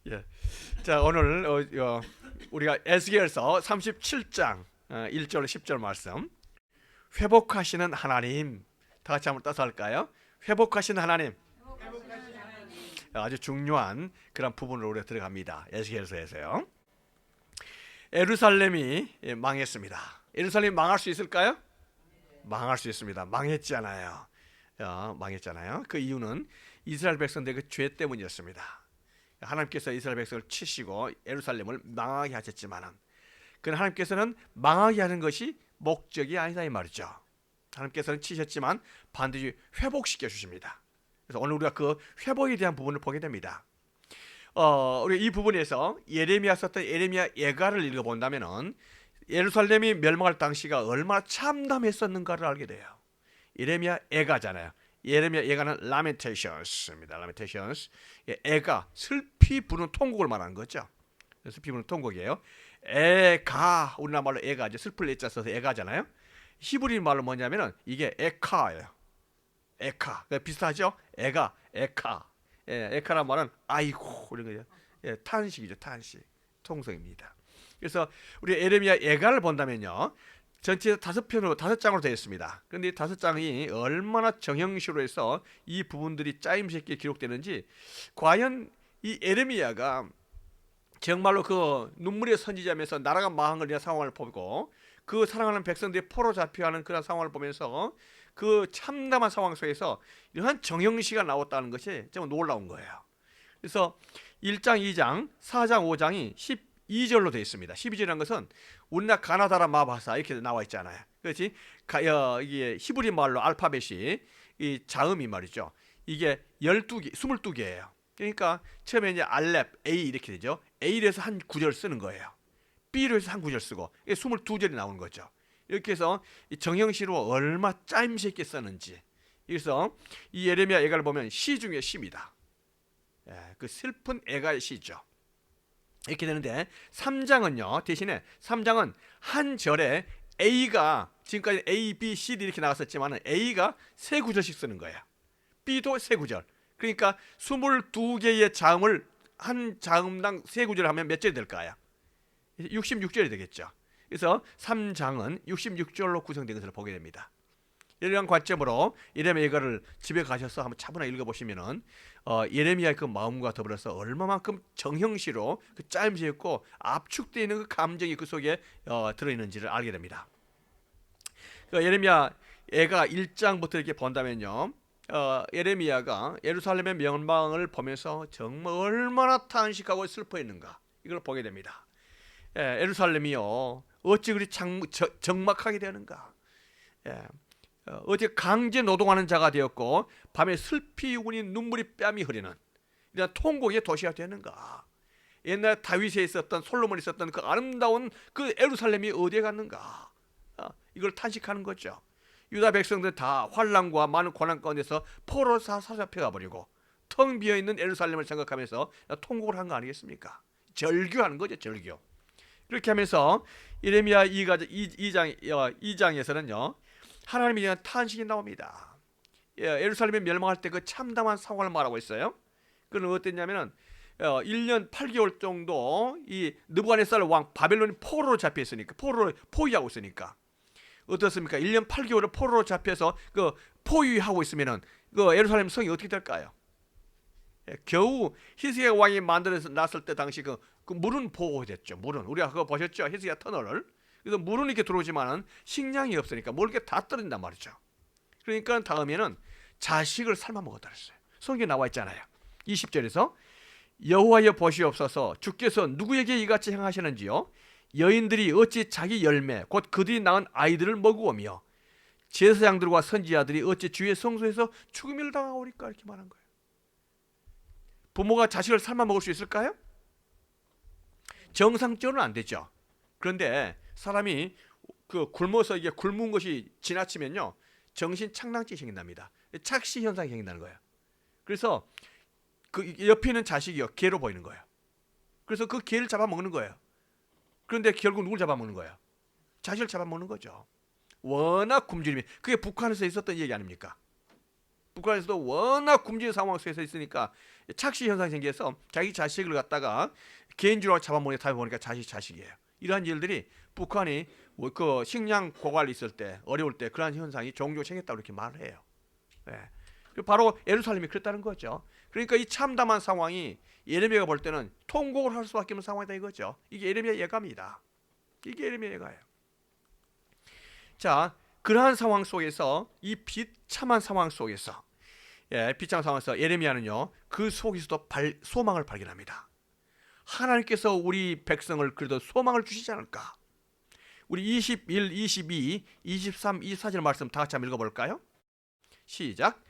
예. 자, 오늘 우리가 에스겔서 37장 1절 10절 말씀. 회복하시는 하나님. 다 같이 한번 따서 할까요? 회복하시는 하나님. 아주 중요한 그런 부분으로 우리가 들어갑니다. 에스겔서에서요. 예루살렘이 망했습니다. 예루살렘이 망할 수 있을까요? 망할 수 있습니다. 망했잖아요. 망했잖아요. 그 이유는 이스라엘 백성들의 그 죄 때문이었습니다. 하나님께서 이스라엘 백성을 치시고 예루살렘을 망하게 하셨지만은, 그는 하나님께서는 망하게 하는 것이 목적이 아니다 이 말이죠. 하나님께서는 치셨지만 반드시 회복시켜 주십니다. 그래서 오늘 우리가 그 회복에 대한 부분을 보게 됩니다. 우리 이 부분에서 예레미야 썼던 예레미야 예가를 읽어본다면은 예루살렘이 멸망할 당시가 얼마나 참담했었는가를 알게 돼요. 예레미야 예가잖아요. 예레미야 예가는 Lamentations입니다. Lamentations. 예가 슬피 부는 통곡을 말하는 거죠. 슬피 부는 통곡이에요. 에가 우리나라 말로 에가죠. 슬플 에자 써서 에가잖아요. 히브리 말로 뭐냐면은 이게 에카예요. 에카. 비슷하죠? 에가 에카. 에카란 말은 아이고 이런 거죠. 탄식이죠. 탄식. 통성입니다. 그래서 우리 예레미야 예가를 본다면요, 전체 5편으로 5장으로 되어 있습니다. 그런데 이 5장이 얼마나 정형시로 해서 이 부분들이 짜임새 있게 기록되는지, 과연 이 예레미야가 정말로 그 눈물의 선지자면서 나라가 망한 걸 상황을 보고 그 사랑하는 백성들이 포로 잡혀가는 그런 상황을 보면서 그 참담한 상황 속에서 이러한 정형시가 나왔다는 것이 정말 놀라운 거예요. 그래서 1장, 2장, 4장, 5장이 12절로 되어 있습니다. 12절이라는 것은 우리나라 가나다라 마바사 이렇게 나와 있잖아요. 그렇지? 이게 히브리 말로 알파벳이 이 자음이 말이죠. 이게 12개, 22개예요. 그러니까 처음에 이제 알렙, A 이렇게 되죠. A에서 한 구절 쓰는 거예요. B로 해서 한 구절 쓰고 22절이 나오는 거죠. 이렇게 해서 정형시로 얼마 짜임새 있게 썼는지. 그래서 이 예레미야 예가를 보면 시 중에 시입니다. 그 슬픈 애가의 시죠. 이렇게 되는데 3장은요, 대신에 3장은 한 절에 A가 지금까지 A, B, C, D 이렇게 나왔었지만 A가 세 구절씩 쓰는 거예요. B도 세 구절. 그러니까 22개의 자음을 한 자음당 세 구절 하면 몇 절이 될까요? 66절이 되겠죠. 그래서 3장은 66절로 구성된 것을 보게 됩니다. 이러한 관점으로 예레미야 이거를 집에 가셔서 한번 차분하게 읽어보시면은 예레미야의 그 마음과 더불어서 얼마만큼 정형시로 그 짜임새 있고 압축되어 있는 그 감정이 그 속에 들어있는지를 알게 됩니다. 그 예레미야 애가 1장부터 이렇게 본다면요, 예레미야가 예루살렘의 멸망을 보면서 정말 얼마나 탄식하고 슬퍼했는가 이걸 보게 됩니다. 예루살렘이요 어찌 그리 적막하게 되는가. 어제 강제 노동하는 자가 되었고 밤에 슬피 우니 눈물이 뺨이 흐리는 이런 통곡의 도시가 되는가. 옛날 다윗에 있었던 솔로몬이 있었던 그 아름다운 그 예루살렘이 어디에 갔는가. 이걸 탄식하는 거죠. 유다 백성들 다 환난과 많은 고난 가운데서 포로로 사로잡혀가 버리고 텅 비어있는 예루살렘을 생각하면서 통곡을 한 거 아니겠습니까? 절규하는 거죠. 절규. 그렇게 하면서 예레미야 2장에서는요 하나님에 대한 탄식이 나옵니다. 예루살렘이 멸망할 때 그 참담한 상황을 말하고 있어요. 그건 어땠냐면은 1년 8개월 정도 이 느부갓네살 왕 바벨론이 포로로 잡혀 있으니까, 포로로 포위하고 있으니까 어떻습니까? 1년 8개월을 포로로 잡혀서 그 포위하고 있으면은 그 예루살렘 성이 어떻게 될까요? 겨우 히스기야 왕이 만들어서 놨을 때 당시 그 물은 보호됐죠. 물은 우리가 그거 보셨죠? 히스기야 터널을. 그래서 물은 이렇게 들어오지만은 식량이 없으니까 먹을 게 다 떨어진단 말이죠. 그러니까 다음에는 자식을 삶아 먹었다 그랬어요. 성경에 나와 있잖아요. 20절에서 여호와여 보시옵소서, 주께서 누구에게 이같이 행하시는지요? 여인들이 어찌 자기 열매 곧 그들이 낳은 아이들을 먹으오며 제사장들과 선지자들이 어찌 주의 성소에서 죽음을 당하오리까. 이렇게 말한 거예요. 부모가 자식을 삶아 먹을 수 있을까요? 정상적으로는 안 되죠. 그런데 사람이 그 굶어서 이게 굶은 것이 지나치면요 정신 착란증이 생긴답니다. 착시 현상이 생긴다는 거예요. 그래서 그 옆에 있는 자식이요 개로 보이는 거예요. 그래서 그 개를 잡아먹는 거예요. 그런데 결국 누굴 잡아먹는 거예요? 자식을 잡아먹는 거죠. 워낙 굶주림이. 그게 북한에서 있었던 얘기 아닙니까? 북한에서도 워낙 굶주린 상황 속에서 있으니까 착시 현상이 생겨서 자기 자식을 갖다가 개인주로 잡아먹는 보니까 자식이에요. 이러한 일들이 북한이 그 식량 고갈이 있을 때, 어려울 때 그러한 현상이 종종 생겼다고 이렇게 말을 해요. 예. 바로 예루살렘이 그랬다는 거죠. 그러니까 이 참담한 상황이 예레미야가 볼 때는 통곡을 할 수밖에 없는 상황이다 이거죠. 이게 예레미야 예감입니다. 이게 예레미야 예가예요. 자, 그러한 상황 속에서 이 비참한 상황 속에서 비참한 상황에서 예레미야는요 그 속에서도 소망을 발견합니다. 하나님께서 우리 백성을 그래도 소망을 주시지 않을까? 우리 21, 22, 23, 24절 말씀 다 같이 한번 읽어볼까요? 시작.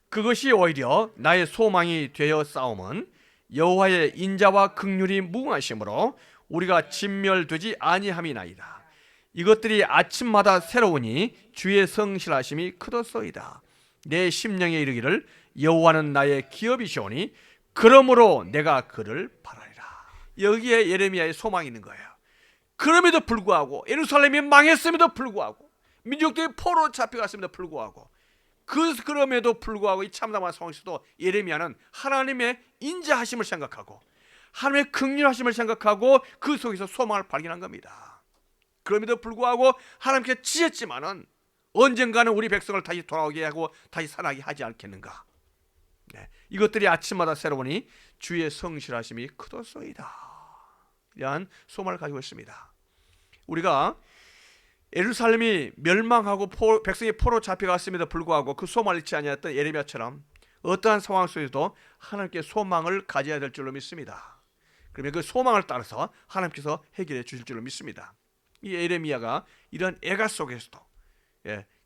그것이 오히려 나의 소망이 되어 싸움은 여호와의 인자와 긍휼이 무궁하심으로 우리가 진멸되지 아니함이나이다. 이것들이 아침마다 새로우니 주의 성실하심이 크도소이다. 내 심령에 이르기를 여호와는 나의 기업이시오니 그러므로 내가 그를 바라리라. 여기에 예레미야의 소망이 있는 거예요. 그럼에도 불구하고 예루살렘이 망했음에도 불구하고 민족들이 포로로 잡혀갔음에도 불구하고 그럼에도 불구하고 이 참담한 상황에서도 예레미야는 하나님의 인자하심을 생각하고 하나님의 긍휼하심을 생각하고 그 속에서 소망을 발견한 겁니다. 그럼에도 불구하고 하나님께 지었지만은 언젠가는 우리 백성을 다시 돌아오게 하고 다시 살아나게 하지 않겠는가. 이것들이 아침마다 새로우니 주의 성실하심이 크도소이다. 이러한 소망을 가지고 있습니다. 우리가 예루살렘이 멸망하고 백성이 포로 잡혀갔음에도 불구하고 그 소망을 잃지 아니했던 예레미야처럼 어떠한 상황 속에서도 하나님께 소망을 가져야 될 줄로 믿습니다. 그러면 그 소망을 따라서 하나님께서 해결해 주실 줄로 믿습니다. 이 예레미야가 이런 애가 속에서도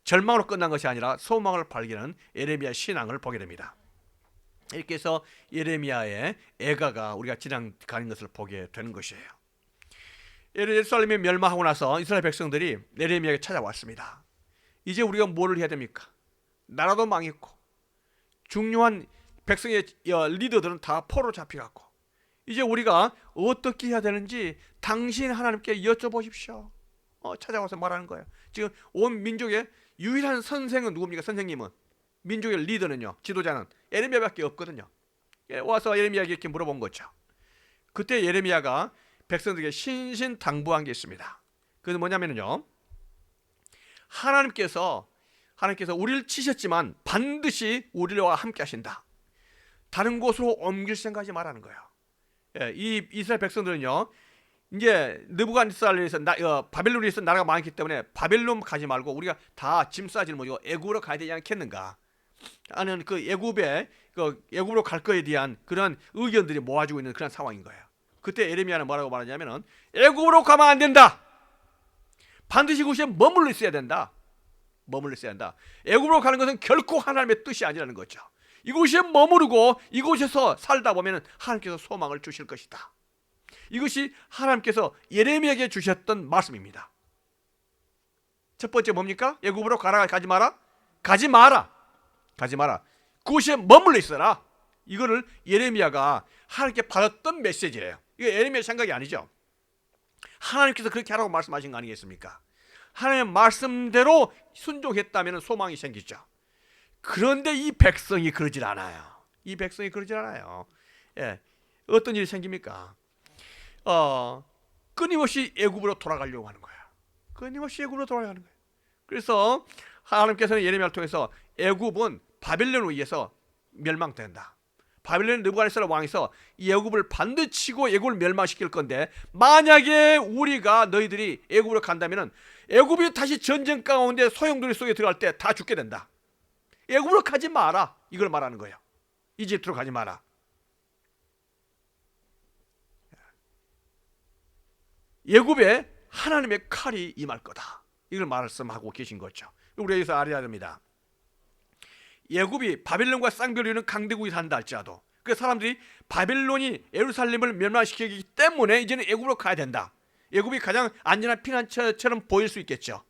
절망으로 끝난 것이 아니라 소망을 발견하는 예레미야 신앙을 보게 됩니다. 이렇게 해서 예레미야의 애가가 우리가 지나가는 것을 보게 되는 것이에요. 예루살렘이 멸망하고 나서 이스라엘 백성들이 예레미야에게 찾아왔습니다. 이제 우리가 뭘 해야 됩니까? 나라도 망했고 중요한 백성의 리더들은 다 포로 잡혀갔고 이제 우리가 어떻게 해야 되는지 당신 하나님께 여쭤보십시오. 찾아와서 말하는 거예요. 지금 온 민족의 유일한 선생은 누굽니까? 선생님은 민족의 리더는요, 지도자는 예레미야밖에 없거든요. 와서 예레미야에게 이렇게 물어본 거죠. 그때 예레미야가 백성들에게 신신당부한 게 있습니다. 그건 뭐냐면요, 하나님께서 우리를 치셨지만 반드시 우리와 함께 하신다. 다른 곳으로 옮길 생각하지 말라는 거예요. 이 이스라엘 백성들은요, 이제 느부갓네살에서 바벨론에서 나라가 망했기 때문에 바벨론 가지 말고 우리가 다 짐 싸지는 뭐죠? 애굽으로 가야 되지 않겠는가? 하는 그 애굽으로 갈 거에 대한 그런 의견들이 모아지고 있는 그런 상황인 거예요. 그때 예레미야는 뭐라고 말하냐면은 애굽으로 가면 안 된다. 반드시 그곳에 머물러 있어야 된다. 애굽으로 가는 것은 결코 하나님의 뜻이 아니라는 거죠. 이곳에 머무르고 이곳에서 살다 보면 하나님께서 소망을 주실 것이다. 이것이 하나님께서 예레미야에게 주셨던 말씀입니다. 첫 번째 뭡니까? 애굽으로 가지 마라. 그곳에 머물러 있어라. 이거를 예레미야가 하나님께 받았던 메시지예요. 이게 예레미야 생각이 아니죠. 하나님께서 그렇게 하라고 말씀하신 거 아니겠습니까? 하나님의 말씀대로 순종했다면 소망이 생기죠. 그런데 이 백성이 그러질 않아요. 어떤 일이 생깁니까? 끊임없이 애굽으로 돌아가려고 하는 거야. 그래서 하나님께서는 예레미야를 통해서 애굽은 바벨론에 의해서 멸망된다. 바벨론 느부갓네살 왕에서 이 애굽을 반드시 치고 애굽을 멸망시킬 건데 만약에 너희들이 애굽으로 간다면은 애굽이 다시 전쟁 가운데 소용돌이 속에 들어갈 때 다 죽게 된다. 애굽으로 가지 마라. 이걸 말하는 거예요. 이집트로 가지 마라. 애굽에 하나님의 칼이 임할 거다. 이걸 말씀하고 계신 거죠. 우리가 여기서 알아야 됩니다. 애굽이 바벨론과 쌍벽을 강대국이 산다 할지라도 그 사람들이 바벨론이 예루살렘을 멸망시키기 때문에 이제는 애굽으로 가야 된다. 애굽이 가장 안전한 피난처처럼 보일 수 있겠죠.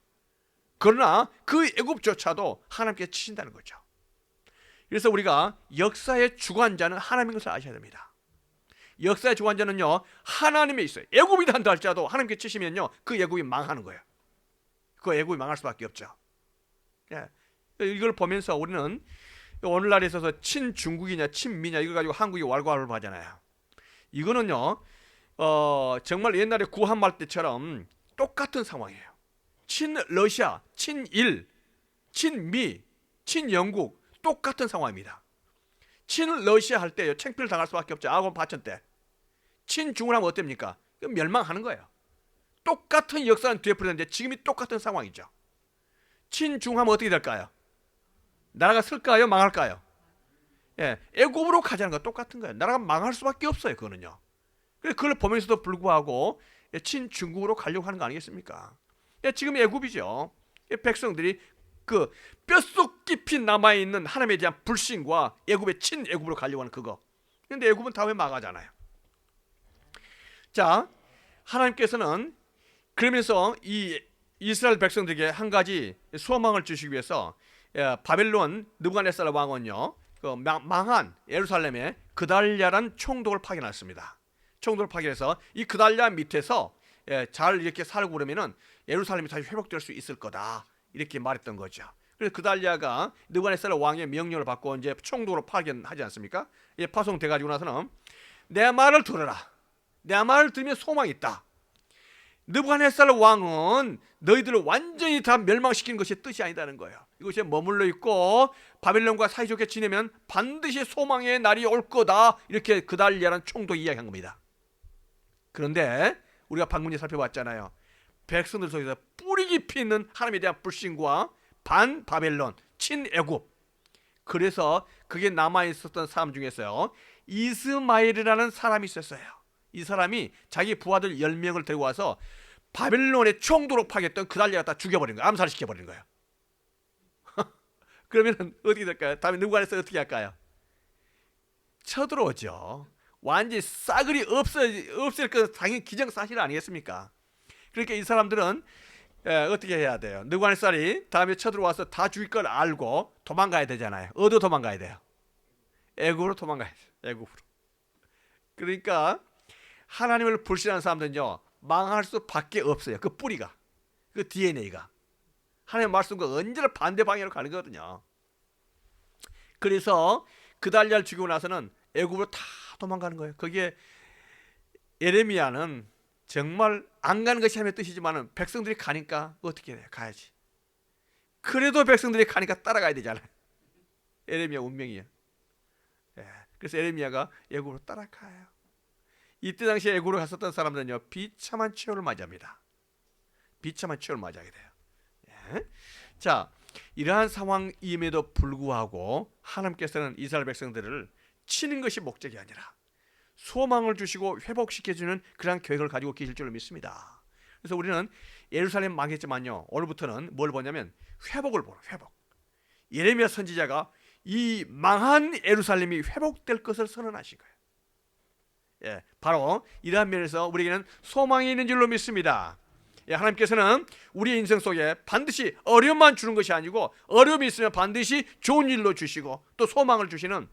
그러나 그 애굽조차도 하나님께 치신다는 거죠. 그래서 우리가 역사의 주관자는 하나님인 것을 아셔야 됩니다. 역사의 주관자는요, 하나님에 있어요. 애굽이 한다 할지라도 하나님께 치시면요, 그 애굽이 망하는 거예요. 그 애굽이 망할 수밖에 없죠. 이걸 보면서 우리는 오늘날에 있어서 친중국이냐 친미냐 이거 가지고 한국이 왈가왈부 하잖아요. 이거는요 정말 옛날에 구한말 때처럼 똑같은 상황이에요. 친러시아, 친일, 친미, 친영국 똑같은 상황입니다. 친러시아 할 때요 창피를 당할 수밖에 없죠. 아곤 파천 때. 친중을 하면 어땠습니까? 멸망하는 거예요. 똑같은 역사는 되풀이되는데 지금이 똑같은 상황이죠. 친중하면 어떻게 될까요? 나라가 쓸까요? 망할까요? 예, 애국으로 가자는 거 똑같은 거예요. 나라가 망할 수밖에 없어요. 그거는요. 그래서 그걸 보면서도 불구하고 친중국으로 가려고 하는 거 아니겠습니까? 예, 지금 애국이죠. 예, 백성들이 그 뼛속 깊이 남아있는 하나님에 대한 불신과 애국의 친애국으로 가려고 하는 그거. 근데 애국은 다음에 망하잖아요. 자, 하나님께서는 그러면서 이 이스라엘 백성들에게 한 가지 소망을 주시기 위해서 바벨론 느부갓네살 왕은요 그 망한 예루살렘에 그달랴란 총독을 파견했습니다. 총독을 파견해서 이 그달랴 밑에서 잘 이렇게 살고 그러면은 예루살렘이 다시 회복될 수 있을 거다 이렇게 말했던 거죠. 그래서 그달랴가 느부갓네살 왕의 명령을 받고 이제 총독으로 파견하지 않습니까? 파송돼 가지고 나서는 내 말을 들어라. 내 말을 들으면 소망이 있다. 느부갓네살 왕은 너희들을 완전히 다 멸망시키는 것이 뜻이 아니다는 거예요. 이곳에 머물러 있고 바벨론과 사이좋게 지내면 반드시 소망의 날이 올 거다. 이렇게 그달랴라는 총독이 이야기한 겁니다. 그런데 우리가 방금 살펴봤잖아요. 백성들 속에서 뿌리 깊이 있는 하나님에 대한 불신과 반바벨론, 친애굽. 그래서 그게 남아있었던 사람 중에서요 이스마엘이라는 사람이 있었어요. 이 사람이 자기 부하들 10명을 데리고 와서 바벨론의 총독으로 파겠던 그달랴를 갖다 죽여버린 거예요. 암살시켜버린 거예요. 그러면 어떻게 될까요? 다음에 느부갓네살 어떻게 할까요? 쳐들어오죠. 완전히 싸그리 없을 것 당연히 기정사실 아니겠습니까? 그러니까 이 사람들은 어떻게 해야 돼요? 느부갓네살이 다음에 쳐들어와서 다 죽일 걸 알고 도망가야 되잖아요. 어디로 도망가야 돼요? 애국으로 도망가야 돼요. 애국으로. 그러니까 하나님을 불신하는 사람들은요 망할 수밖에 없어요. 그 뿌리가, 그 DNA가 하나님의 말씀과 언제나 반대 방향으로 가는 거거든요. 그래서 그달랴를 죽이고 나서는 애굽으로 다 도망가는 거예요. 거기에 예레미야는 정말 안 가는 것이 하나님의 뜻이지만 백성들이 가니까 어떻게 해요? 가야지. 그래도 백성들이 가니까 따라가야 되잖아요. 예레미야 운명이에요. 그래서 예레미야가 애굽으로 따라가요. 이때 당시에 애굽으로 갔었던 사람들은요 비참한 최후를 맞이합니다. 비참한 최후를 맞이하게 돼요. 자, 이러한 상황임에도 불구하고 하나님께서는 이스라엘 백성들을 치는 것이 목적이 아니라 소망을 주시고 회복시켜주는 그런 계획을 가지고 계실 줄로 믿습니다. 그래서 우리는 예루살렘 망했지만요 오늘부터는 뭘 보냐면 회복을 보러 회복. 예레미야 선지자가 이 망한 예루살렘이 회복될 것을 선언하신 거예요. 바로 이러한 면에서 우리에게는 소망이 있는 줄로 믿습니다. 하나님께서는 우리의 인생 속에 반드시 어려움만 주는 것이 아니고 어려움이 있으면 반드시 좋은 일로 주시고 또 소망을 주시는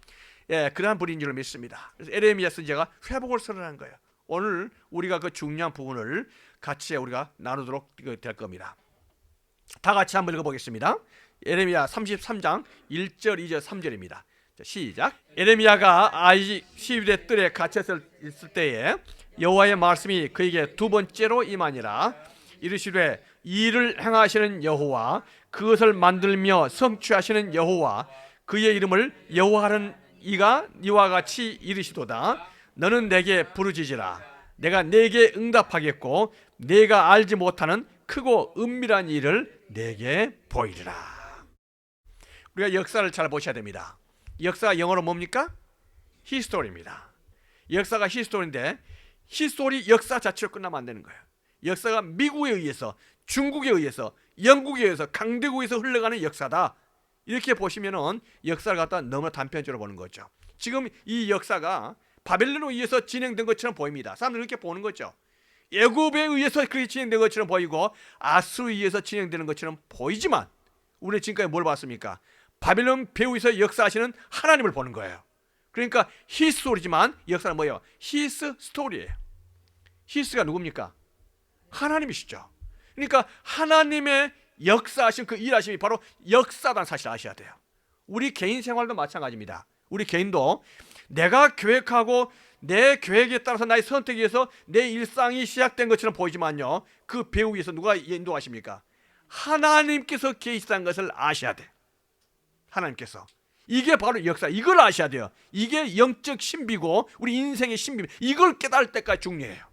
그러한 분인 줄로 믿습니다. 그래서 예레미야 선지자가 회복을 선언한 거예요. 오늘 우리가 그 중요한 부분을 같이 우리가 나누도록 될 겁니다. 다 같이 한번 읽어보겠습니다. 예레미야 33장 1절 2절 3절입니다. 시작. 예레미야가 아이직 시위대 뜰에 갇혔을 때에 여호와의 말씀이 그에게 두 번째로 임하니라. 이르시되 이를 행하시는 여호와, 그것을 만들며 성취하시는 여호와, 그의 이름을 여호와하는 이가 이와 같이 이르시도다. 너는 내게 부르짖으라. 내가 내게 응답하겠고 내가 알지 못하는 크고 은밀한 일을 내게 보이리라. 우리가 역사를 잘 보셔야 됩니다. 역사가 영어로 뭡니까? 히스토리입니다. 역사가 히스토리인데 히스토리 역사 자체로 끝나면 안 되는 거예요. 역사가 미국에 의해서, 중국에 의해서, 영국에 의해서, 강대국에 의해서 흘러가는 역사다. 이렇게 보시면은 역사를 갖다 너무 단편적으로 보는 거죠. 지금 이 역사가 바벨론에 의해서 진행된 것처럼 보입니다. 사람들이 이렇게 보는 거죠. 애굽에 의해서 그렇게 진행된 것처럼 보이고 아수르에 의해서 진행되는 것처럼 보이지만 우리는 지금까지 뭘 봤습니까? 바벨론 배후에서 역사하시는 하나님을 보는 거예요. 그러니까 히스토리지만 역사는 뭐예요? 히스 스토리예요. 히스가 누굽니까? 하나님이시죠. 그러니까 하나님의 역사하신 그 일하심이 바로 역사다는 사실을 아셔야 돼요. 우리 개인 생활도 마찬가지입니다. 우리 개인도 내가 계획하고 내 계획에 따라서 나의 선택에 의해서 내 일상이 시작된 것처럼 보이지만요, 그 배후 위에서 누가 인도하십니까? 하나님께서 계시다는 것을 아셔야 돼. 하나님께서. 이게 바로 역사. 이걸 아셔야 돼요. 이게 영적 신비고 우리 인생의 신비. 이걸 깨달을 때까지 중요해요.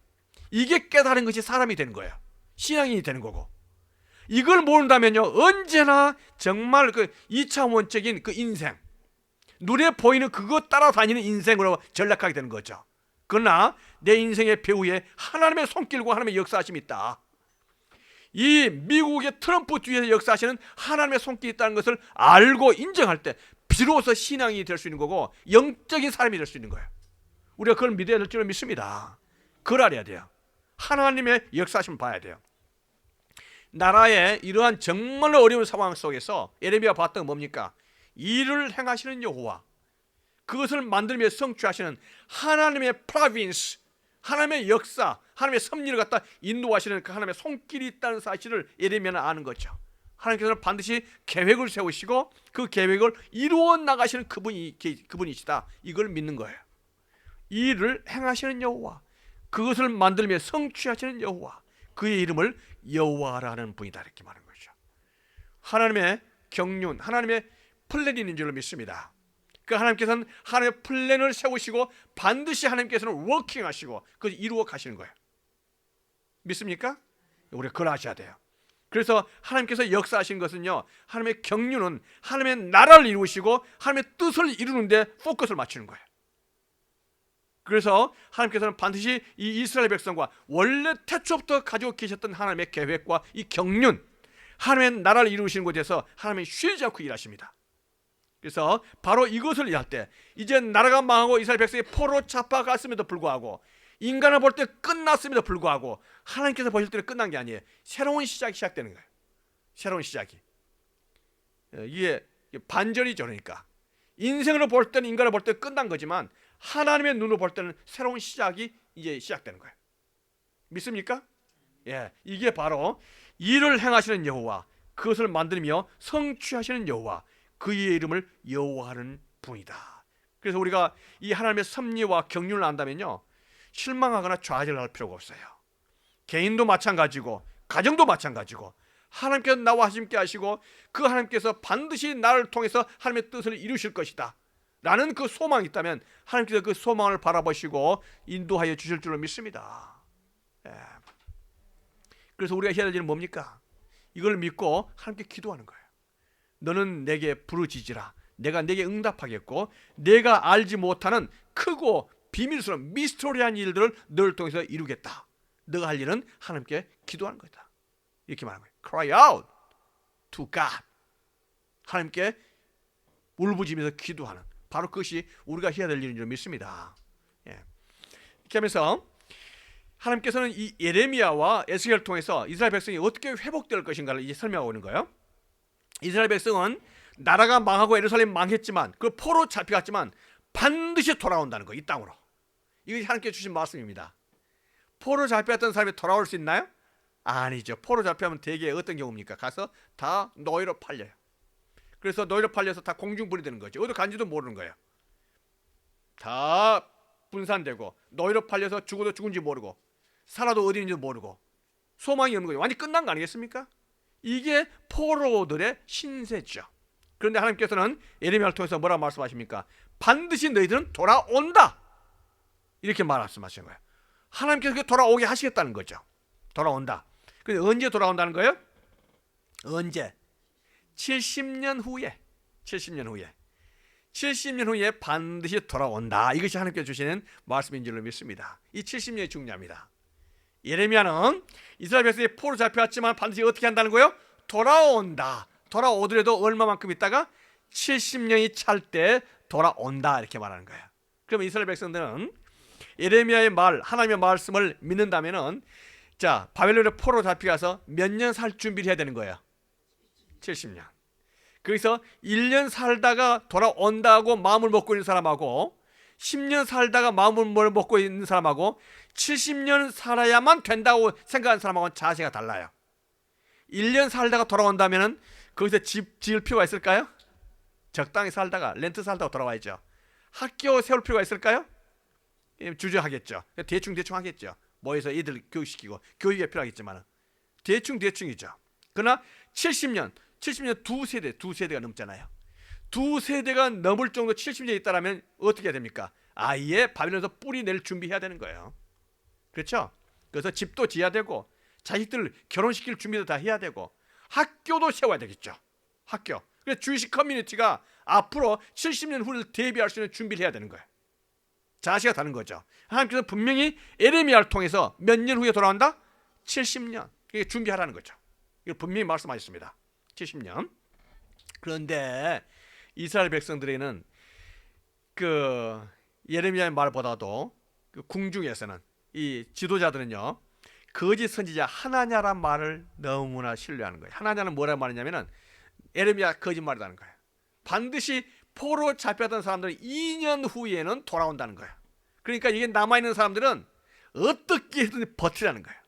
이게 깨달은 것이 사람이 되는 거예요. 신앙인이 되는 거고. 이걸 모른다면요, 언제나 정말 그 2차원적인 그 인생, 눈에 보이는 그것 따라다니는 인생으로 전락하게 되는 거죠. 그러나 내 인생의 배후에 하나님의 손길과 하나님의 역사하심이 있다. 이 미국의 트럼프 뒤에서 역사하시는 하나님의 손길이 있다는 것을 알고 인정할 때 비로소 신앙이 될 수 있는 거고 영적인 사람이 될 수 있는 거예요. 우리가 그걸 믿어야 될 줄을 믿습니다. 그걸 알아야 돼요. 하나님의 역사하심을 봐야 돼요. 나라의 이러한 정말로 어려운 상황 속에서 예레미야가 봤던 건 뭡니까? 일을 행하시는 여호와, 그것을 만들며 성취하시는 하나님의 프로빈스, 하나님의 역사, 하나님의 섭리를 갖다 인도하시는 그 하나님의 손길이 있다는 사실을 예레미야는 아는 거죠. 하나님께서는 반드시 계획을 세우시고 그 계획을 이루어 나가시는 그분이시다. 이걸 믿는 거예요. 일을 행하시는 여호와, 그것을 만들며 성취하시는 여호와, 그의 이름을 여호와라는 분이다, 이렇게 말하는 거죠. 하나님의 경륜, 하나님의 플랜이 있는 줄로 믿습니다. 그 하나님께서는 하나님의 플랜을 세우시고 반드시 하나님께서는 워킹하시고 그것을 이루어 가시는 거예요. 믿습니까? 우리가 그걸 아셔야 돼요. 그래서 하나님께서 역사하신 것은요, 하나님의 경륜은 하나님의 나라를 이루시고 하나님의 뜻을 이루는데 포커스를 맞추는 거예요. 그래서 하나님께서는 반드시 이 이스라엘 백성과 원래 태초부터 가지고 계셨던 하나님의 계획과 이 경륜, 하나님의 나라를 이루시는 곳에서 하나님이 쉬지 않고 일하십니다. 그래서 바로 이것을 일할 때 이제 나라가 망하고 이스라엘 백성이 포로 잡아갔음에도 불구하고 인간을 볼 때 끝났음에도 불구하고 하나님께서 보실 때는 끝난 게 아니에요. 새로운 시작이 시작되는 거예요. 새로운 시작이. 이게 반절이죠. 그러니까 인생으로 볼 때는, 인간을 볼 때 끝난 거지만 하나님의 눈으로 볼 때는 새로운 시작이 이제 시작되는 거예요. 믿습니까? 예, 이게 바로 일을 행하시는 여호와, 그것을 만들며 성취하시는 여호와, 그의 이름을 여호와하는 분이다. 그래서 우리가 이 하나님의 섭리와 경륜을 안다면요, 실망하거나 좌절할 필요가 없어요. 개인도 마찬가지고 가정도 마찬가지고 하나님께서 나와 함께 하시고 그 하나님께서 반드시 나를 통해서 하나님의 뜻을 이루실 것이다 라는 그 소망이 있다면 하나님께서 그 소망을 바라보시고 인도하여 주실 줄로 믿습니다. 예. 그래서 우리가 해야 될 일은 뭡니까? 이걸 믿고 하나님께 기도하는 거예요. 너는 내게 부르짖으라. 내가 내게 응답하겠고 내가 알지 못하는 크고 비밀스러운 미스터리한 일들을 너를 통해서 이루겠다. 너가 할 일은 하나님께 기도하는 거다. 이렇게 말하는 거예요. Cry out to God. 하나님께 울부짖으면서 기도하는, 바로 그것이 우리가 해야 될 일인 줄 믿습니다. 예. 이렇게 하면서 하나님께서는 이 예레미야와 에스겔을 통해서 이스라엘 백성이 어떻게 회복될 것인가를 이제 설명하고 있는 거예요. 이스라엘 백성은 나라가 망하고 예루살렘 망했지만, 그 포로 잡혀갔지만 반드시 돌아온다는 거예요. 이 땅으로. 이것이 하나님께 주신 말씀입니다. 포로 잡혀갔던 사람이 돌아올 수 있나요? 아니죠. 포로 잡혀가면 대개 어떤 경우입니까? 가서 다 노예로 팔려요. 그래서 노예로 팔려서 다 공중분이 되는 거죠. 어디 간지도 모르는 거예요. 다 분산되고 노예로 팔려서 죽어도 죽은지 모르고 살아도 어디 있는지 모르고 소망이 없는 거예요. 완전히 끝난 거 아니겠습니까? 이게 포로들의 신세죠. 그런데 하나님께서는 예레미야를 통해서 뭐라고 말씀하십니까? 반드시 너희들은 돌아온다, 이렇게 말씀하시는 거예요. 하나님께서 돌아오게 하시겠다는 거죠. 돌아온다. 근데 언제 돌아온다는 거예요? 언제? 70년 후에. 70년 후에. 70년 후에 반드시 돌아온다. 이것이 하나님께서 주시는 말씀인 줄로 믿습니다. 이 70년이 중요합니다. 예레미야는 이스라엘 백성이 포로 잡혀왔지만 반드시 어떻게 한다는 거예요? 돌아온다. 돌아오더라도 얼마만큼 있다가 70년이 찰 때 돌아온다, 이렇게 말하는 거예요. 그러면 이스라엘 백성들은 예레미야의 말, 하나님의 말씀을 믿는다면은, 자, 바벨론의 포로 잡혀가서 몇 년 살 준비를 해야 되는 거예요? 70년. 거기서 1년 살다가 돌아온다고 마음을 먹고 있는 사람하고 10년 살다가 마음을 먹고 있는 사람하고 70년 살아야만 된다고 생각하는 사람하고는 자세가 달라요. 1년 살다가 돌아온다면은 거기서 집 지을 필요가 있을까요? 적당히 살다가 렌트 살다가 돌아와야죠. 학교 세울 필요가 있을까요? 주저하겠죠. 대충 하겠죠. 모여서 애들 교육시키고 교육이 필요하겠지만 대충이죠. 그러나 70년 두 세대가 넘잖아요. 두 세대가 넘을 정도 70년이 있다면 어떻게 해야 됩니까? 아예 바빌론에서 뿌리 낼 준비해야 되는 거예요. 그렇죠? 그래서 집도 지어야 되고 자식들 결혼시킬 준비도 다 해야 되고 학교도 세워야 되겠죠. 학교. 그래서 주이시 커뮤니티가 앞으로 70년 후를 대비할 수 있는 준비를 해야 되는 거예요. 자세가 다른 거죠. 하나님께서 분명히 에레미야를 통해서 몇 년 후에 돌아온다? 70년. 이게 준비하라는 거죠. 이걸 분명히 말씀하셨습니다. 70년. 그런데 이스라엘 백성들에게는 그 예레미야의 말보다도 그 궁중에서는 이 지도자들은요, 거짓 선지자 하나냐란 말을 너무나 신뢰하는 거예요. 하나냐는 뭐라고 말하냐면은 에레미야 거짓말이라는 거예요. 반드시 포로 잡혔던 사람들은 2년 후에는 돌아온다는 거예요. 그러니까 이게 남아있는 사람들은 어떻게든 버티라는 거예요.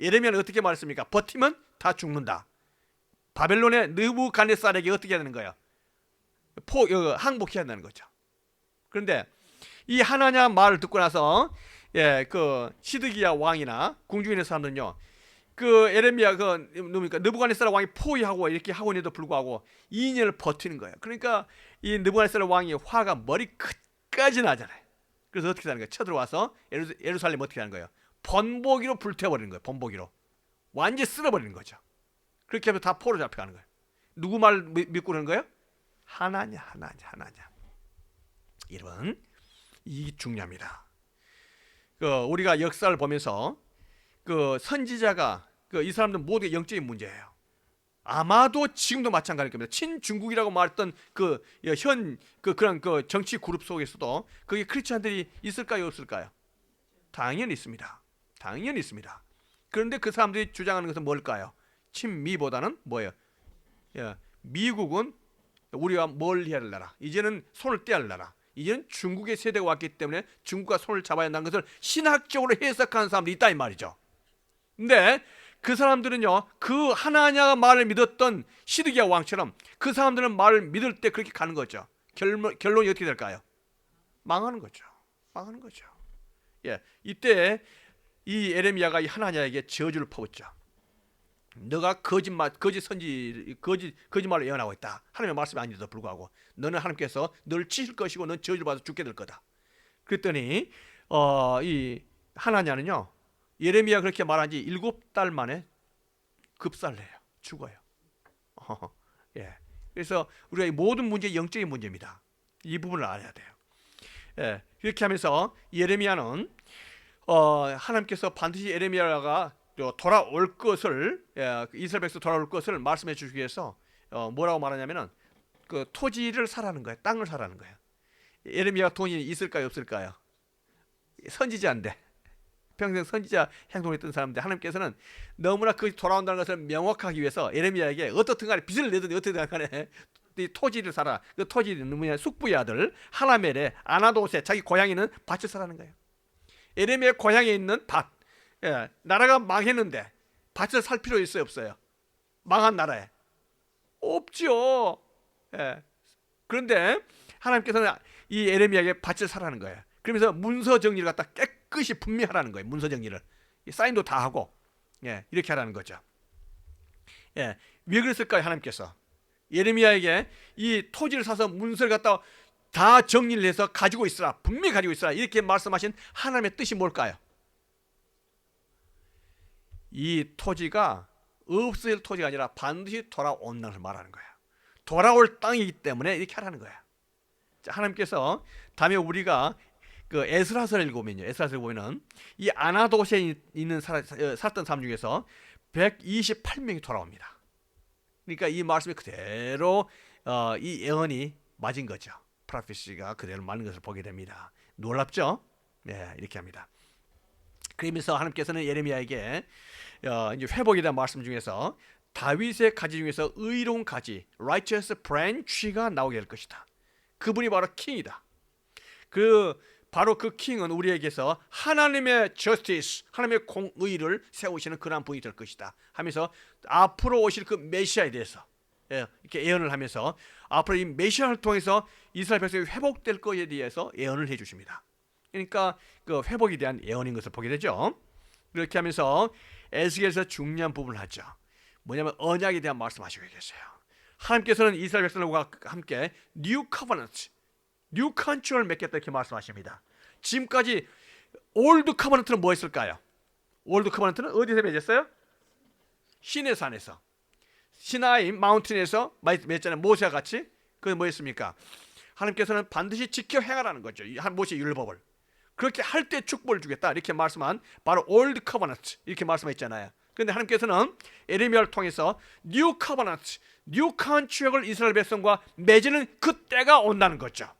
예레미야는 어떻게 말했습니까? 버티면 다 죽는다. 바벨론의 느부갓네살에게 어떻게 해야 되는 거예요? 항복해야 한다는 거죠. 그런데 이 하나냐 말을 듣고 나서 그 시드기야 왕이나 궁중에 있는 사람들은요, 그 에레미야 누굽니까 느부갓네살 왕이 포위하고 이렇게 하고 있는데도 불구하고 2년을 버티는 거예요. 그러니까 이 느부갓네살 왕이 화가 머리 끝까지 나잖아요. 그래서 어떻게 하는 거예요? 쳐들어와서 예루살렘 어떻게 하는 거예요? 번복이로 불태워버리는 거예요. 번복이로 완전히 쓸어버리는 거죠. 그렇게 하면 다 포로 잡혀가는 거예요. 누구 말 믿고 그러는 거예요? 하나냐. 여러분, 이 중요합니다. 우리가 역사를 보면서 그 선지자가 이 사람들 모두 영적인 문제예요. 아마도 지금도 마찬가지일 겁니다. 친중국이라고 말했던 그런 정치 그룹 속에서도 거기 크리스천들이 있을까요, 없을까요? 당연히 있습니다. 그런데 그 사람들이 주장하는 것은 뭘까요? 친미보다는 뭐예요? 미국은 우리와 멀리 해야 할 나라. 이제는 손을 떼야 할 나라. 이제는 중국의 세대가 왔기 때문에 중국과 손을 잡아야 한다는 것을 신학적으로 해석하는 사람들이 있다 이 말이죠. 근데 그 사람들은요, 그 하나냐 말을 믿었던 시드기야 왕처럼 그 사람들은 말을 믿을 때 그렇게 가는 거죠. 결론이 어떻게 될까요? 망하는 거죠. 이때 이 에레미야가 이 하나냐에게 저주를 퍼붓죠. 너가 거짓말을 예언하고 있다. 하나님의 말씀이 아닌데도 불구하고 너는 하나님께서 너를 치실 것이고 넌 저주를 받아 죽게 될 거다. 그랬더니 이 하나냐는요, 예레미야 그렇게 말한 지 7달 만에 급살내요. 죽어요. 그래서 우리가 이 모든 문제 영적인 문제입니다. 이 부분을 알아야 돼요. 이렇게 하면서 예레미야는 하나님께서 반드시 예레미야가 돌아올 것을, 이스라엘 백성 돌아올 것을 말씀해 주시기 위해서 뭐라고 말하냐면은 그 토지를 사라는 거예요. 땅을 사라는 거예요. 예레미야가 돈이 있을까요, 없을까요? 선지자인데, 평생 선지자 행동을 했던 사람인데 하나님께서는 너무나 그 돌아온다는 것을 명확하기 위해서 예레미야에게 어떻든 간에 빚을 내든 어떻든 간에 이 토지를 사라. 그 토지는 뭐냐, 숙부의 아들 하나멜의 아나도세 자기 고향에는 밭을 사라는 거예요. 예레미야 고향에 있는 밭, 나라가 망했는데 밭을 살 필요 있어요, 없어요? 망한 나라에 없죠. 그런데 하나님께서는 이 예레미야에게 밭을 사라는 거예요. 그러면서 문서 정리를 갖다 깨끗이 분명하라는 거예요. 문서 정리를 사인도 다 하고 이렇게 하라는 거죠. 왜 그랬을까요? 하나님께서 예레미야에게 이 토지를 사서 문서를 갖다 다 정리를 해서 가지고 있으라, 분명히 가지고 있으라 이렇게 말씀하신 하나님의 뜻이 뭘까요? 이 토지가 없어질 토지가 아니라 반드시 돌아온다는 것을 말하는 거예요. 돌아올 땅이기 때문에 이렇게 하라는 거예요. 자, 하나님께서 다음에 우리가 그 에스라서를 읽으면은 이 아나도시에 있는 살았던 사람 중에서 128명이 돌아옵니다. 그러니까 이 말씀이 그대로 이 예언이 맞은 거죠. 프로페시가 그대로 맞는 것을 보게 됩니다. 놀랍죠? 이렇게 합니다. 그러면서 하나님께서는 예레미야에게 이제 회복에 대한 말씀 중에서 다윗의 가지 중에서 의로운 가지, righteous branch가 나오게 될 것이다. 그분이 바로 킹이다. 바로 그 킹은 우리에게서 하나님의 justice, 하나님의 공의를 세우시는 그러한 분이 될 것이다 하면서 앞으로 오실 그 메시아에 대해서 이렇게 예언을 하면서 앞으로 이 메시아를 통해서 이스라엘 백성이 회복될 것에 대해서 예언을 해주십니다. 그러니까 그 회복에 대한 예언인 것을 보게 되죠. 그렇게 하면서 에스겔에서 중요한 부분을 하죠. 뭐냐면 언약에 대한 말씀하시고 계세요. 하나님께서는 이스라엘 백성들과 함께 뉴 커버넌트, 뉴 컨트롤을 맺겠다 이렇게 말씀하십니다. 지금까지 올드 커버넌트는 뭐였을까요? 올드 커버넌트는 어디서 맺었어요? 시내 산에서, 시나이 마운틴에서 맺잖아요. 모세와 같이. 그게 뭐였습니까? 하나님께서는 반드시 지켜 행하라는 거죠. 모세의 율법을. 그렇게 할 때 축복을 주겠다 이렇게 말씀한 바로 올드 커버넌트 이렇게 말씀했잖아요. 그런데 하나님께서는 에레미야를 통해서 뉴 커버넌트, 뉴 컨트랙을 이스라엘 백성과 맺는 그 때가 온다는 거죠.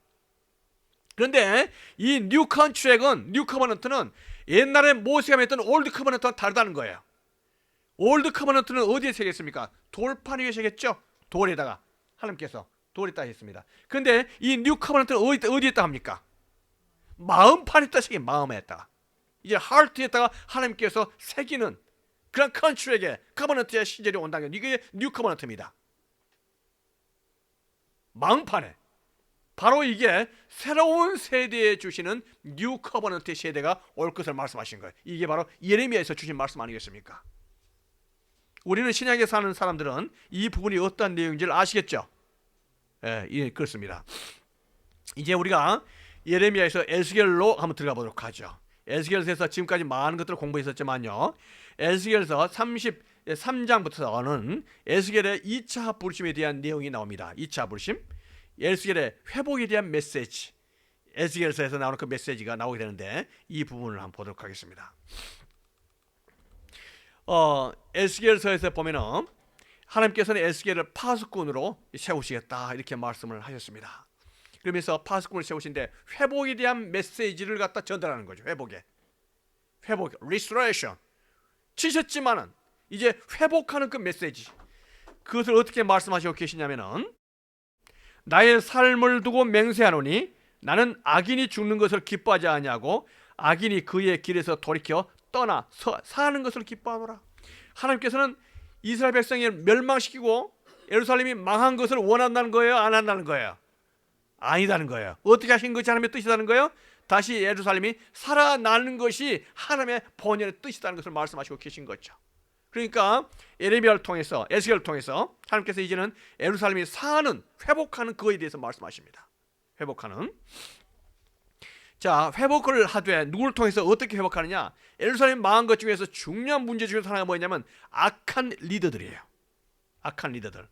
그런데 이 뉴 컨트랙은, 뉴 커버넌트는 옛날에 모세가 맺던 올드 커버넌트와 다르다는 거예요. 올드 커버넌트는 어디에 새겼습니까? 돌판 위에 새겼죠. 돌에다가 하나님께서 돌에다 했습니다. 그런데 이 뉴 커버넌트는 어디에다 합니까? 마음판에다 새긴, 마음에다가 이제 하트에다가 하나님께서 새기는 그런 컨트랙의 커버넌트의 시절이 온다는 게 이게 뉴 커버넌트입니다. 마음판에 바로 이게 새로운 세대에 주시는 뉴 커버넌트의 세대가 올 것을 말씀하신 거예요. 이게 바로 예레미야에서 주신 말씀 아니겠습니까? 우리는 신약에 사는 사람들은 이 부분이 어떤 내용인지를 아시겠죠? 예, 그렇습니다. 이제 우리가 예레미야에서 에스겔로 한번 들어가 보도록 하죠. 에스겔에서 지금까지 많은 것들을 공부했었지만요, 에스겔에서 33장부터는 에스겔의 2차 부르심에 대한 내용이 나옵니다. 2차 부르심, 에스겔의 회복에 대한 메시지, 에스겔서에서 나오는 그 메시지가 나오게 되는데 이 부분을 한번 보도록 하겠습니다. 에스겔서에서 보면은 하나님께서는 에스겔을 파수꾼으로 세우시겠다 이렇게 말씀을 하셨습니다. 그러면서 파수꾼을 세우신데 회복에 대한 메시지를 갖다 전달하는 거죠. 회복, restoration. 치셨지만은 이제 회복하는 그 메시지, 그것을 어떻게 말씀하시고 계시냐면은 나의 삶을 두고 맹세하노니 나는 악인이 죽는 것을 기뻐하지 아니하고 악인이 그의 길에서 돌이켜 떠나 사는 것을 기뻐하노라. 하나님께서는 이스라엘 백성을 멸망시키고 예루살렘이 망한 것을 원한다는 거예요? 안 한다는 거예요? 아니다는 거예요. 어떻게 하신 것이 하나님의 뜻이라는 거예요? 다시 예루살렘이 살아나는 것이 하나님의 본연의 뜻이라는 것을 말씀하시고 계신 거죠. 그러니까 예레미야를 통해서, 에스겔을 통해서 하나님께서 이제는 예루살렘이 사는, 회복하는 그거에 대해서 말씀하십니다. 회복하는. 자, 회복을 하되 누구를 통해서 어떻게 회복하느냐? 예루살렘 망한 것 중에서 중요한 문제 중에서 하나가 뭐냐면 악한 리더들이에요. 악한 리더들.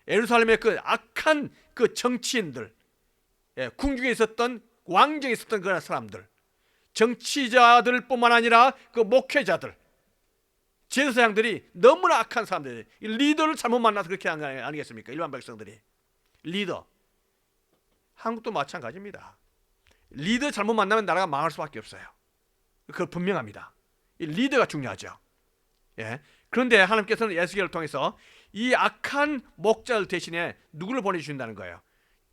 예루살렘의 그 악한 그 정치인들, 궁중에 있었던, 왕정에 있었던 그런 사람들, 정치자들 뿐만 아니라 그 목회자들, 제사장들이 너무나 악한 사람들이 리더를 잘못 만나서 그렇게 한 거 아니겠습니까? 일반 백성들이. 리더, 한국도 마찬가지입니다. 리더 잘못 만나면 나라가 망할 수밖에 없어요. 그거 분명합니다. 이 리더가 중요하죠. 그런데 하나님께서는 에스겔을 통해서 이 악한 목자들 대신에 누구를 보내주신다는 거예요?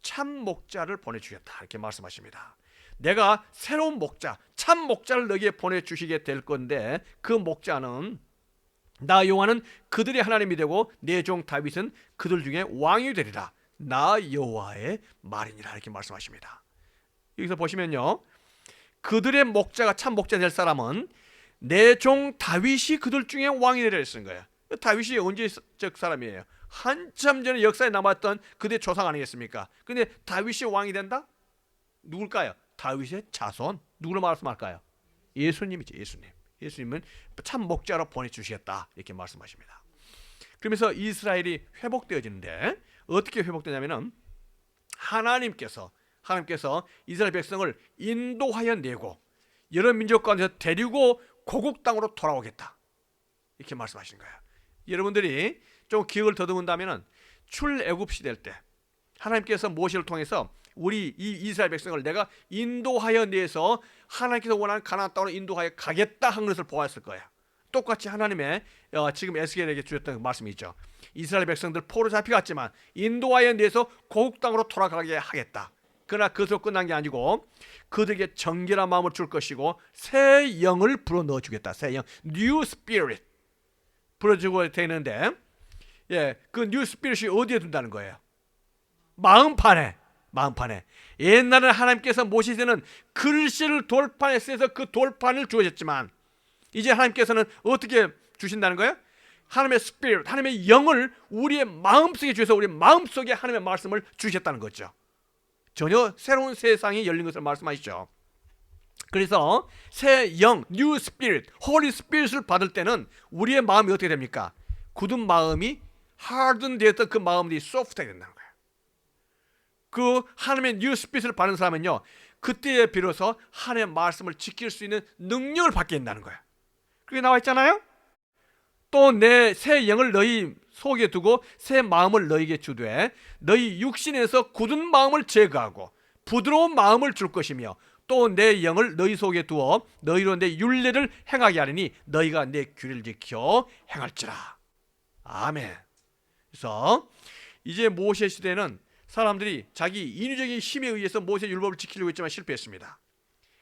참 목자를 보내주겠다 이렇게 말씀하십니다. 내가 새로운 목자, 참 목자를 너에게 보내주시게 될 건데 그 목자는 나 여호와는 그들의 하나님이 되고 내 종 다윗은 그들 중에 왕이 되리라. 나 여호와의 말이니라 이렇게 말씀하십니다. 여기서 보시면요, 그들의 목자가 참 목자 될 사람은 내 종 다윗이 그들 중에 왕이 되리라 했은 거예요. 다윗이 언제적 사람이에요? 한참 전에 역사에 남았던 그들의 조상 아니겠습니까? 근데 다윗이 왕이 된다? 누굴까요? 다윗의 자손. 누구를 말씀할까요? 예수님이죠. 예수님은 참 목자로 보내주시겠다 이렇게 말씀하십니다. 그러면서 이스라엘이 회복되어지는데 어떻게 회복되냐면은 하나님께서 이스라엘 백성을 인도하여 내고 여러 민족 가운데서 데리고 고국 땅으로 돌아오겠다 이렇게 말씀하시는 거예요. 여러분들이 좀 기억을 더듬은다면은 출애굽 시대 때 하나님께서 모세를 통해서 우리 이 이스라엘 백성을 내가 인도하여 내서 하나님께서 원하는 가나안 땅으로 인도하여 가겠다 한 것을 보았을 거예요. 똑같이 하나님의 지금 에스겔에게 주셨던 말씀이 있죠. 이스라엘 백성들 포로 잡혀갔지만 인도하여 내서 고국 땅으로 돌아가게 하겠다. 그러나 그것으로 끝난 게 아니고 그들에게 정결한 마음을 줄 것이고 새 영을 불어넣어 주겠다. 새 영, New Spirit 불어주고 되는데 예, 그 뉴 스피릿이 어디에 둔다는 거예요? 마음판에. 마음판에. 옛날에는 하나님께서 모세에게는 글씨를 돌판에 써서 그 돌판을 주어졌지만 이제 하나님께서는 어떻게 주신다는 거예요? 하나님의 스피릿, 하나님의 영을 우리의 마음속에 주셔서 우리 마음속에 하나님의 말씀을 주셨다는 거죠. 전혀 새로운 세상이 열린 것을 말씀하시죠. 그래서 새 영, 뉴 스피릿, 홀리 스피릿을 받을 때는 우리의 마음이 어떻게 됩니까? 굳은 마음이 하든 되었던 그 마음이 소프트하게 된다는 거예요. 그 하나님의 뉴 스피릿을 받는 사람은요, 그때에 비로소 하나님의 말씀을 지킬 수 있는 능력을 받게 된다는 거예요. 그게 나와 있잖아요. 또 내 새 영을 너희 속에 두고 새 마음을 너희에게 주되 너희 육신에서 굳은 마음을 제거하고 부드러운 마음을 줄 것이며 또 내 영을 너희 속에 두어 너희로 내 율례를 행하게 하리니 너희가 내 규례를 지켜 행할지라. 아멘. 그래서 이제 모세 시대는 사람들이 자기 인위적인 힘에 의해서 모세 율법을 지키려고 했지만 실패했습니다.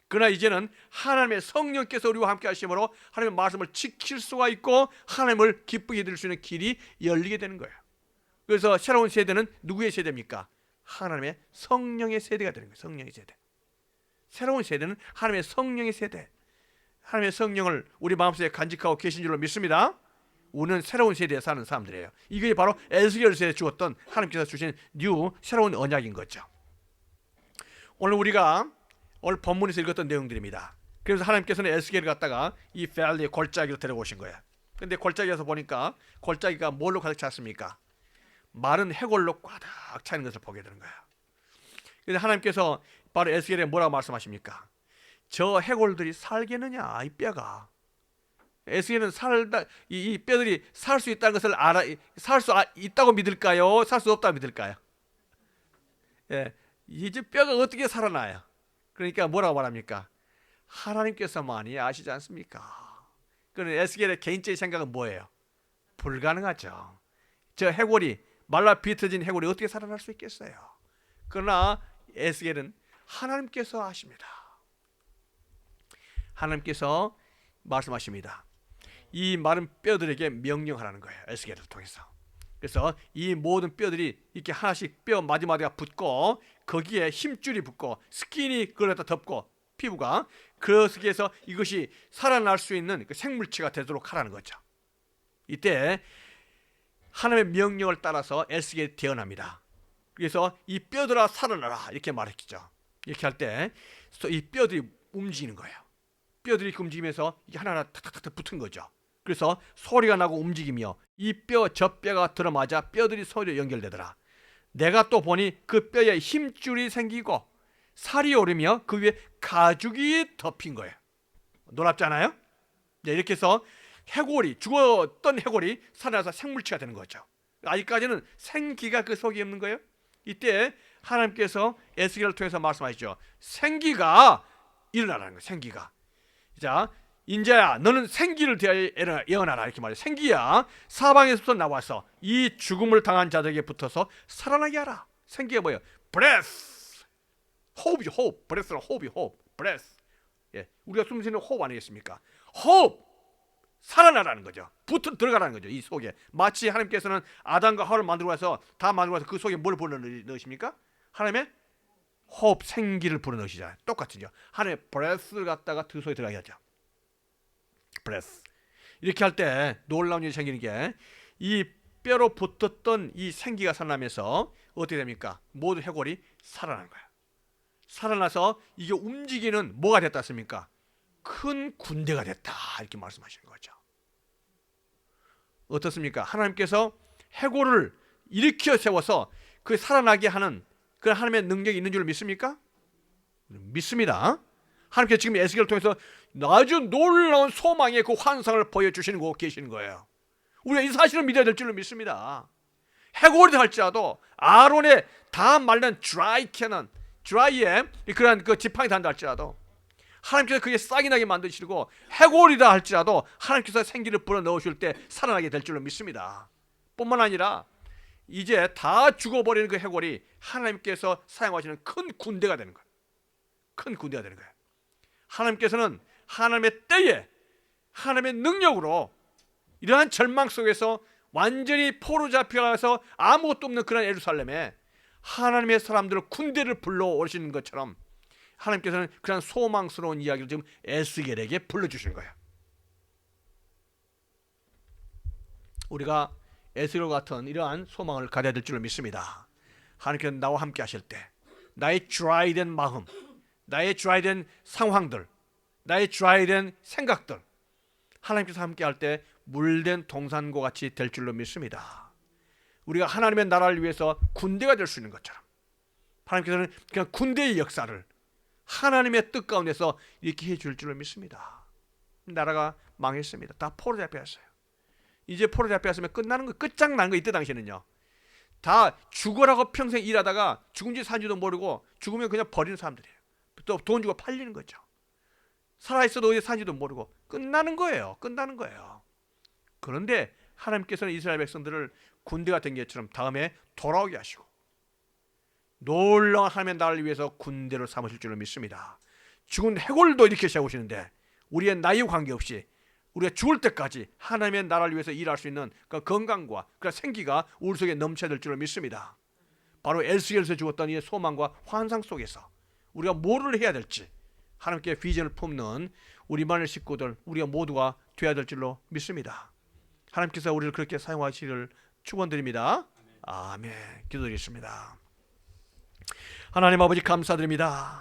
그러나 이제는 하나님의 성령께서 우리와 함께 하심으로 하나님의 말씀을 지킬 수가 있고 하나님을 기쁘게 드릴 수 있는 길이 열리게 되는 거예요. 그래서 새로운 세대는 누구의 세대입니까? 하나님의 성령의 세대가 되는 거예요. 성령의 세대. 새로운 세대는 하나님의 성령의 세대. 하나님의 성령을 우리 마음속에 간직하고 계신 줄로 믿습니다. 우리는 새로운 세대에 사는 사람들이에요. 이게 바로 에스겔 세대에 주었던 하나님께서 주신 뉴 새로운 언약인 거죠. 오늘 본문에서 읽었던 내용들입니다. 그래서 하나님께서는 에스겔을 갖다가 이 밸리의 골짜기로 데려오신 거예요. 근데 골짜기에서 보니까 골짜기가 뭘로 가득 찼습니까? 마른 해골로 꽉 차 있는 것을 보게 되는 거예요. 그래서 하나님께서 바로 에스겔에 뭐라고 말씀하십니까? 저 해골들이 살겠느냐, 이 뼈가. 에스겔은 이 뼈들이 살 수 있다는 것을 살 수 있다고 믿을까요? 살 수 없다고 믿을까요? 예, 이제 뼈가 어떻게 살아나요? 그러니까 뭐라고 말합니까? 하나님께서만이 아시지 않습니까? 그런 에스겔의 개인적인 생각은 뭐예요? 불가능하죠. 저 해골이 말라 비틀어진 해골이 어떻게 살아날 수 있겠어요? 그러나 에스겔은 하나님께서 아십니다. 하나님께서 말씀하십니다. 이 마른 뼈들에게 명령하라는 거예요. 에스겔을 통해서. 그래서 이 모든 뼈들이 이렇게 하나씩 뼈 마디마디가 붙고 거기에 힘줄이 붙고 스킨이 그걸 갖다 덮고 피부가 그렇게 해서 이것이 살아날 수 있는 그 생물체가 되도록 하라는 거죠. 이때 하나님의 명령을 따라서 에스겔이 태어납니다. 그래서 이 뼈들아 살아나라 이렇게 말했죠. 이렇게 할 때 이 뼈들이 움직이는 거예요. 뼈들이 움직이면서 이게 하나하나 탁탁탁 붙은 거죠. 그래서 소리가 나고 움직이며 이 뼈 저 뼈가 들어맞아 뼈들이 서로 연결되더라. 내가 또 보니 그 뼈에 힘줄이 생기고 살이 오르며 그 위에 가죽이 덮인 거예요. 놀랍잖아요? 네, 이렇게 해서 죽었던 해골이 살아나서 생물체가 되는 거죠. 아직까지는 생기가 그 속에 없는 거예요. 이때 하나님께서 에스겔을 통해서 말씀하시죠. 생기가 일어나라는 거예요. 생기가. 자, 인자야 너는 생기를 대하여 예언하라 이렇게 말해요. 생기야 사방에서부터 나와서 이 죽음을 당한 자들에게 붙어서 살아나게 하라. 생기가 뭐예요? breath. 호흡이죠. 호흡. breath는 호흡이 호흡. breath. 예, 우리가 숨 쉬는 호흡 아니겠습니까? 호흡. 살아나라는 거죠. 들어가라는 거죠. 이 속에. 마치 하나님께서는 아담과 하와를 만들고 와서 그 속에 뭘 불어넣으십니까? 하나님의 호흡, 생기를 불어넣으시잖아요. 똑같은요. 하나님의 breath를 갖다가 그 속에 들어가게 하죠. breath. 이렇게 할 때 놀라운 일이 생기는 게 이 뼈로 붙었던 이 생기가 살아나면서 어떻게 됩니까? 모든 해골이 살아나는 거예요. 살아나서 이게 움직이는 뭐가 됐다 했습니까? 큰 군대가 됐다 이렇게 말씀하시는 거죠. 어떻습니까? 하나님께서 해골을 일으켜 세워서 그 살아나게 하는 그 하나님의 능력이 있는 줄 믿습니까? 믿습니다. 하나님께서 지금 에스겔을 통해서 아주 놀라운 소망의 그 환상을 보여주시는 거 계시는 거예요. 우리가 이 사실을 믿어야 될 줄로 믿습니다. 해골이 할지라도 아론의 다 말른 드라이에 그러한 그 지팡이 단다 할지라도 하나님께서 그게 싹이 나게 만드시고 해골이다 할지라도 하나님께서 생기를 불어넣으실 때 살아나게 될 줄로 믿습니다. 뿐만 아니라 이제 다 죽어버리는 그 해골이 하나님께서 사용하시는 큰 군대가 되는 거예요. 큰 군대가 되는 거예요. 하나님께서는 하나님의 때에 하나님의 능력으로 이러한 절망 속에서 완전히 포로 잡혀가서 아무것도 없는 그런 예루살렘에 하나님의 사람들을 군대를 불러오시는 것처럼 하나님께서는 그런 소망스러운 이야기를 지금 에스겔에게 불러주신 거예요. 우리가 에스겔 같은 이러한 소망을 가져야 될 줄로 믿습니다. 하나님께서 나와 함께 하실 때 나의 드라이된 마음, 나의 드라이된 상황들, 나의 드라이된 생각들, 하나님께서 함께 할 때 물된 동산과 같이 될 줄로 믿습니다. 우리가 하나님의 나라를 위해서 군대가 될 수 있는 것처럼 하나님께서는 그냥 군대의 역사를 하나님의 뜻 가운데서 이렇게 해줄 줄로 믿습니다. 나라가 망했습니다. 다 포로 잡혀갔어요. 이제 포로 잡혀갔으면 끝나는 거, 끝장나는 거. 이때 당시에는요, 다 죽어라고 평생 일하다가 죽은지 산지도 모르고 죽으면 그냥 버리는 사람들이에요. 또 돈 주고 팔리는 거죠. 살아있어도 어디 산지도 모르고 끝나는 거예요. 끝나는 거예요. 그런데 하나님께서는 이스라엘 백성들을 군대가 된 것처럼 다음에 돌아오게 하시고 놀라운 하나님의 나라를 위해서 군대로 삼으실 줄로 믿습니다. 죽은 해골도 이렇게 세우시는데 우리의 나이 관계없이 우리가 죽을 때까지 하나님의 나라를 위해서 일할 수 있는 그 건강과 그 생기가 우리 속에 넘쳐야 될 줄로 믿습니다. 바로 에스겔에서 죽었던 이 소망과 환상 속에서 우리가 뭐를 해야 될지 하나님께 비전을 품는 우리만의 식구들, 우리가 모두가 되어야 될 줄로 믿습니다. 하나님께서 우리를 그렇게 사용하시기를 축원드립니다. 아멘. 기도드리겠습니다. 하나님 아버지 감사드립니다.